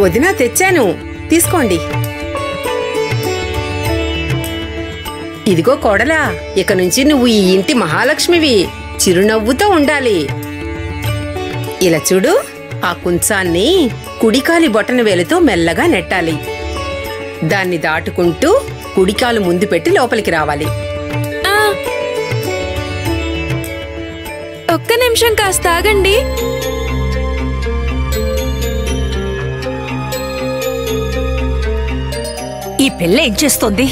వదినా తెచ్చాను, తీసుకోండి. ఇదిగో కోడలా, ఇక నుంచి నువ్వు ఈ ఇంటి మహాలక్ష్మివి. చిరునవ్వుతో ఉండాలి. ఇలా చూడు, ఆ కుంచాన్ని కుడికాలి బొటన వేలుతో మెల్లగా నెట్టాలి. దాన్ని దాటుకుంటూ కుడికాలు ముందు పెట్టి లోపలికి రావాలి. ఒక్క నిమిషం కాస్త ఆగండి. ఈ పిల్ల ఏం చేస్తోంది?